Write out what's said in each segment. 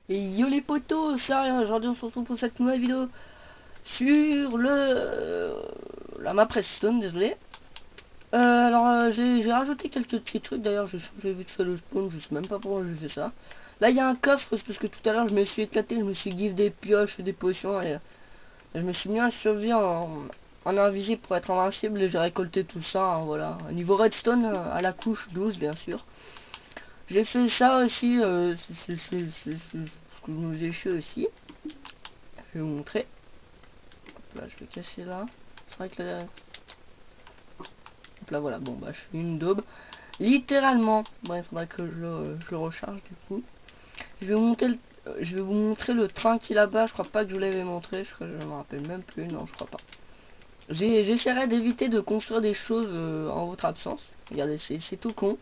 Et yo les potos, ça, aujourd'hui on se retrouve pour cette nouvelle vidéo sur la map Redstone, désolé. J'ai rajouté quelques petits trucs, d'ailleurs j'ai changé vite fait le spawn, je sais même pas pourquoi j'ai fait ça. Là il y a un coffre, c'est parce que tout à l'heure je me suis éclaté, je me suis give des pioches et des potions et je me suis mis un survie en invisible pour être invincible et j'ai récolté tout ça, hein, voilà. Niveau Redstone, à la couche 12 bien sûr. J'ai fait ça aussi, c'est ce que je me faisais chier aussi. Je vais vous montrer. Hop là, je vais casser là. C'est vrai que là... Hop là, voilà. Bon, bah, je suis une daube. Littéralement. Bon, il faudra que je le recharge, du coup. Je vais vous montrer je vais vous montrer le train qui est là-bas. Je crois pas que je vous l'avais montré. Je crois que je me rappelle même plus. Non, je crois pas. J'essaierai d'éviter de construire des choses en votre absence. Regardez, c'est tout con.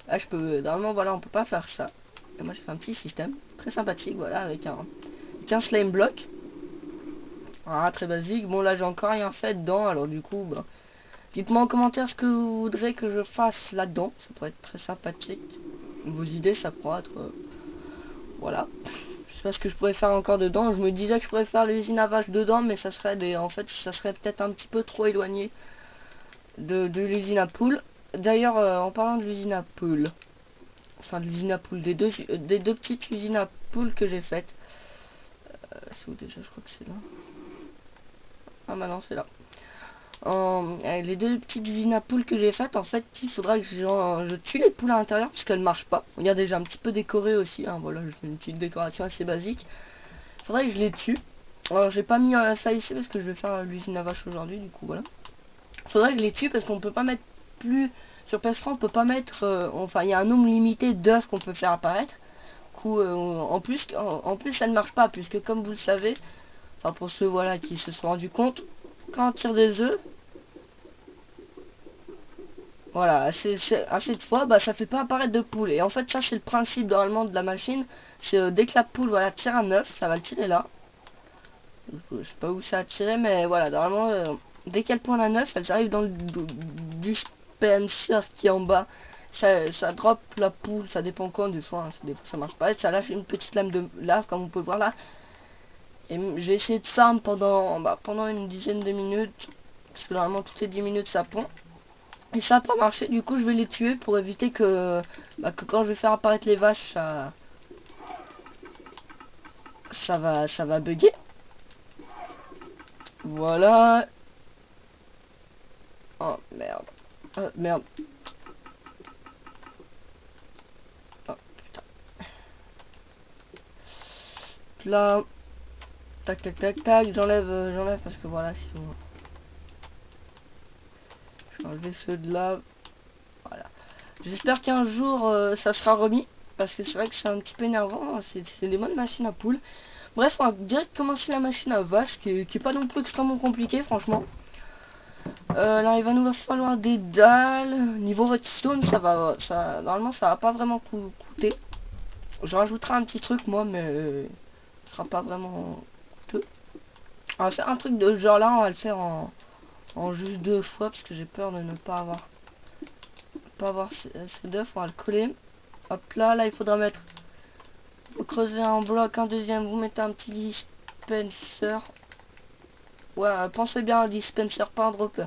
Là, je peux... Normalement, voilà, on peut pas faire ça. Et moi, j'ai fait un petit système. Très sympathique, voilà, avec un slime block. Ah, très basique. Bon, là, j'ai encore rien fait dedans. Alors, du coup, bah, dites-moi en commentaire ce que vous voudrez que je fasse là-dedans. Ça pourrait être très sympathique. Vos idées, ça pourrait être... voilà. Je sais pas ce que je pourrais faire encore dedans. Je me disais que je pourrais faire l'usine à vaches dedans, mais ça serait des... En fait, ça serait peut-être un petit peu trop éloigné de l'usine à poules. D'ailleurs, en parlant de l'usine à poules... Enfin, de l'usine à poules, des deux petites usines à poules que j'ai faites. C'est où déjà? Je crois que c'est là. Ah, bah non, c'est là. Les deux petites usines à poules que j'ai faites, en fait, il faudra que je tue les poules à l'intérieur parce qu'elles marchent pas. Il y a déjà un petit peu décoré aussi, hein, voilà, je fais une petite décoration assez basique. Il faudrait que je les tue. Alors, j'ai pas mis ça ici parce que je vais faire l'usine à vache aujourd'hui, du coup, voilà. Il faudrait que je les tue parce qu'on peut pas mettre plus... Sur PS3, on peut pas mettre... enfin, il y a un nombre limité d'œufs qu'on peut faire apparaître. Du coup, en plus, ça ne marche pas puisque, comme vous le savez, enfin, pour ceux, voilà, qui se sont rendus compte, quand on tire des œufs, voilà, assez de fois, bah ça fait pas apparaître de poule. Et en fait, ça c'est le principe normalement de la machine. C'est dès que la poule voilà, tire un œuf, ça va le tirer là. Je sais pas où ça a tiré, mais voilà, normalement, dès qu'elle pointe un œuf, elle arrive dans le dispenser qui est en bas. Ça drop la poule, ça dépend quand, des fois ça marche pas. Et ça lâche une petite lame de lave, comme vous pouvez voir là. Et j'ai essayé de farm pendant une dizaine de minutes. Parce que normalement, toutes les 10 minutes ça pond. Et ça n'a pas marché, du coup je vais les tuer pour éviter que quand je vais faire apparaître les vaches, ça va bugger. Voilà. Oh merde. Merde. Oh putain. Là. Tac tac tac tac. J'enlève parce que voilà, sinon... Je vais enlever ceux de là. Voilà. J'espère qu'un jour ça sera remis. Parce que c'est vrai que c'est un petit peu énervant. C'est des bonnes machines à poules. Bref, on va direct commencer la machine à vache qui est pas non plus extrêmement compliquée franchement. Là il va nous falloir des dalles. Niveau redstone normalement ça va pas vraiment coûter. Je rajouterai un petit truc moi mais ce sera pas vraiment coûteux. On va faire un truc de ce genre là, on va le faire en juste deux fois parce que j'ai peur de ne pas avoir ces deux, on va le coller. Hop là il faudra mettre, vous creusez un bloc, un deuxième, vous mettez un petit dispenser. Ouais, pensez bien à un dispenser, pas un dropper.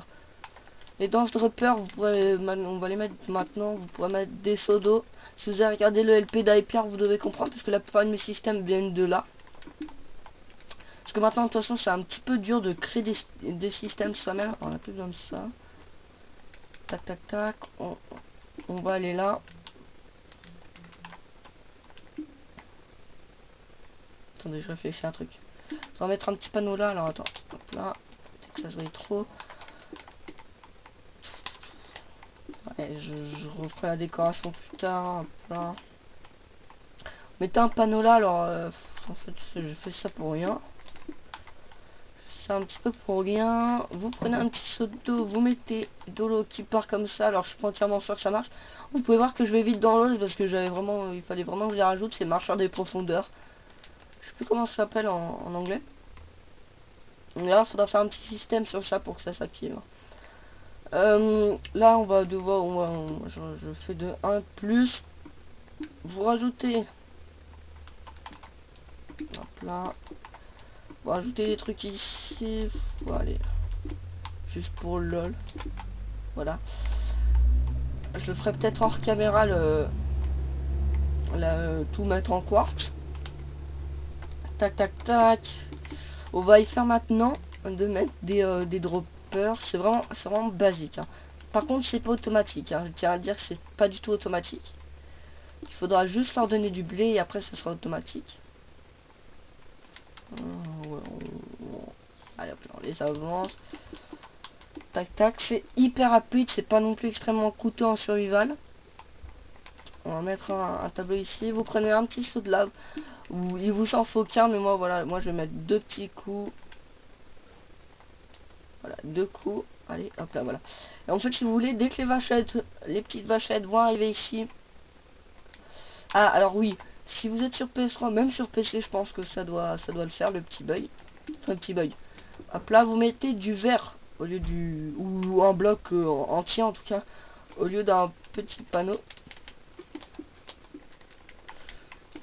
Et dans ce dropper, on va les mettre maintenant, vous pourrez mettre des seaux d'eau. Si vous avez regardé le LP d'Hyper, vous devez comprendre, parce que la plupart de mes systèmes viennent de là. Parce que maintenant, de toute façon, c'est un petit peu dur de créer des systèmes soi-même. On a plus besoin de ça. Tac, tac, tac. On va aller là. Attendez, je réfléchis à un truc. On va mettre un petit panneau là, alors attends. Hop là. Peut-être que ça se voit trop. Ouais, je referai la décoration plus tard. Hop là. Mettez un panneau là, alors en fait je fais ça pour rien. C'est un petit peu pour rien. Vous prenez un petit seau d'eau, vous mettez de l'eau qui part comme ça. Alors je suis pas entièrement sûr que ça marche. Vous pouvez voir que je vais vite dans l'eau parce que il fallait vraiment que je les rajoute. C'est marcheur des profondeurs. Je sais plus comment ça s'appelle en anglais. D'ailleurs il faudra faire un petit système sur ça pour que ça s'active. Là on va devoir, je fais de 1 plus. Vous rajoutez là. On va rajouter des trucs ici. Bon, allez. Juste pour le lol. Voilà. Je le ferai peut-être hors caméra tout mettre en quartz. Tac tac tac. On va y faire maintenant de mettre des droppers. C'est vraiment basique. Hein. Par contre c'est pas automatique. Hein. Je tiens à dire que c'est pas du tout automatique. Il faudra juste leur donner du blé et après ce sera automatique. Ouais, allez hop, on les avance. Tac tac, c'est hyper rapide, c'est pas non plus extrêmement coûteux en survival. On va mettre un tableau ici. Vous prenez un petit saut de lave. Il vous en faut qu'un, mais moi voilà, moi je vais mettre 2 petits coups. Voilà, 2 coups. Allez, hop là, voilà. Et en fait, si vous voulez, dès que les petites vachettes vont arriver ici. Ah, alors oui, si vous êtes sur PS3, même sur PC, je pense que ça doit le faire, le petit bug. Un petit bug. Hop là, vous mettez du verre au lieu ou un bloc entier en tout cas, au lieu d'un petit panneau.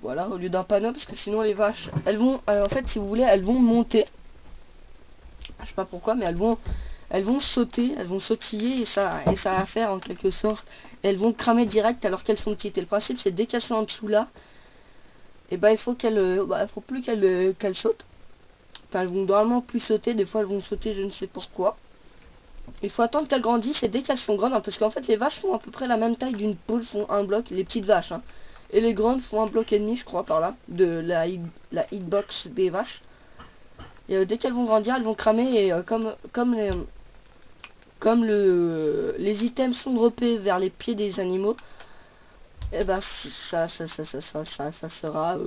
Voilà, au lieu d'un panneau, parce que sinon les vaches, elles vont, en fait, si vous voulez, elles vont monter. Je sais pas pourquoi, mais elles vont sauter, elles vont sautiller et ça va faire en quelque sorte. Et elles vont cramer direct alors qu'elles sont petites. Et le principe, c'est dès qu'elles sont en dessous là, et ben il faut faut plus qu'elles sautent. Enfin, elles vont normalement plus sauter. Des fois, elles vont sauter, je ne sais pourquoi. Il faut attendre qu'elles grandissent et dès qu'elles sont grandes, hein, parce qu'en fait, les vaches font à peu près la même taille d'une poule, font un bloc, les petites vaches. Hein. Et les grandes font un bloc et demi, je crois, par là, de la hitbox des vaches. Et dès qu'elles vont grandir, elles vont cramer et comme les items sont droppés vers les pieds des animaux, et ben ça sera,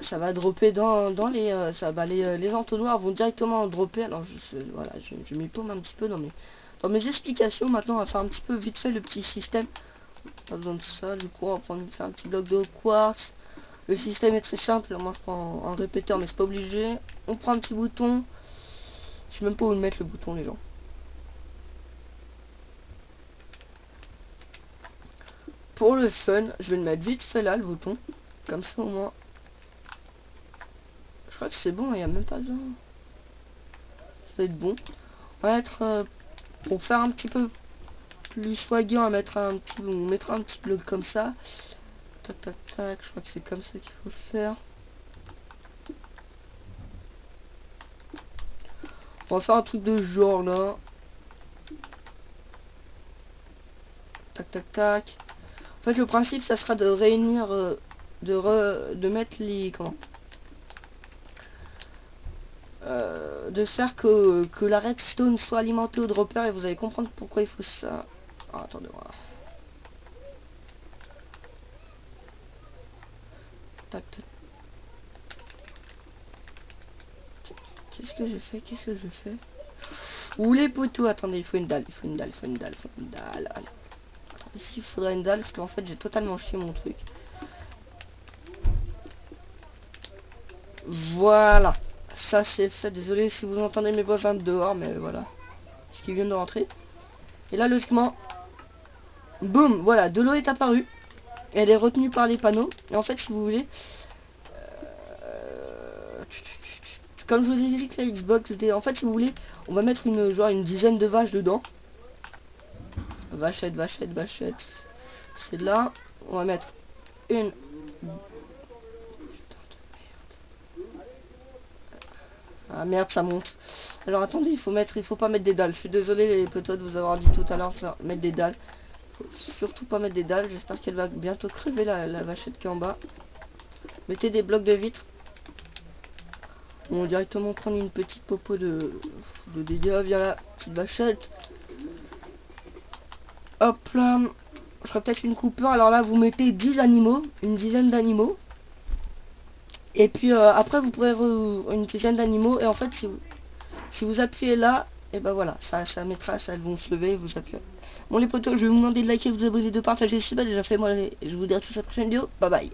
ça va dropper dans les, les entonnoirs vont directement dropper. Alors voilà, je m'y paume un petit peu dans mes explications. Maintenant, on va faire un petit peu vite fait le petit système. Pas besoin de ça, du coup on va faire un petit bloc de quartz. Le système est très simple, moi je prends un répéteur mais c'est pas obligé. On prend un petit bouton. Je sais même pas où le mettre le bouton les gens. Pour le fun, je vais le mettre vite fait là le bouton. Comme ça au moins. Je crois que c'est bon, il n'y a même pas besoin. Ça va être bon. On va être pour faire un petit peu plus soignant, on mettra un petit bloc comme ça. Tac tac tac, je crois que c'est comme ça qu'il faut faire. On va faire un truc de genre là. Tac tac tac. En fait le principe ça sera de réunir, de mettre les... Comment de faire que la redstone soit alimentée au dropper et vous allez comprendre pourquoi il faut ça. Ah, attendez voir. Tac tac. Qu'est-ce que je fais? Ou les poteaux, attendez, il faut une dalle, Allez. Ici il faudrait une dalle parce qu'en fait j'ai totalement chié mon truc. Voilà, ça c'est fait. Désolé si vous entendez mes voisins dehors, mais voilà, ce qui vient de rentrer. Et là logiquement, boum, voilà, de l'eau est apparue. Elle est retenue par les panneaux. Et en fait, si vous voulez, comme je vous ai dit que la Xbox, en fait, si vous voulez, on va mettre une dizaine de vaches dedans. Vachette. C'est là. On va mettre une. Ah merde, ça monte. Alors attendez, il faut pas mettre des dalles. Je suis désolé les potos de vous avoir dit tout à l'heure mettre des dalles. Faut surtout pas mettre des dalles. J'espère qu'elle va bientôt crever la vachette qui est en bas. Mettez des blocs de vitre. On va directement prendre une petite popo de dégâts. Viens là, petite vachette. Hop là. Je ferai peut-être une coupure. Alors là, vous mettez 10 animaux. Une dizaine d'animaux. Et puis après, vous pourrez une dizaine d'animaux. Et en fait, si vous appuyez là, et ben voilà, ça mettra, elles vont se lever, vous appuyez. Bon les potos, je vais vous demander de liker, de vous abonner, de partager si c'est pas déjà fait. Moi, je vous dis à tous à la prochaine vidéo. Bye bye.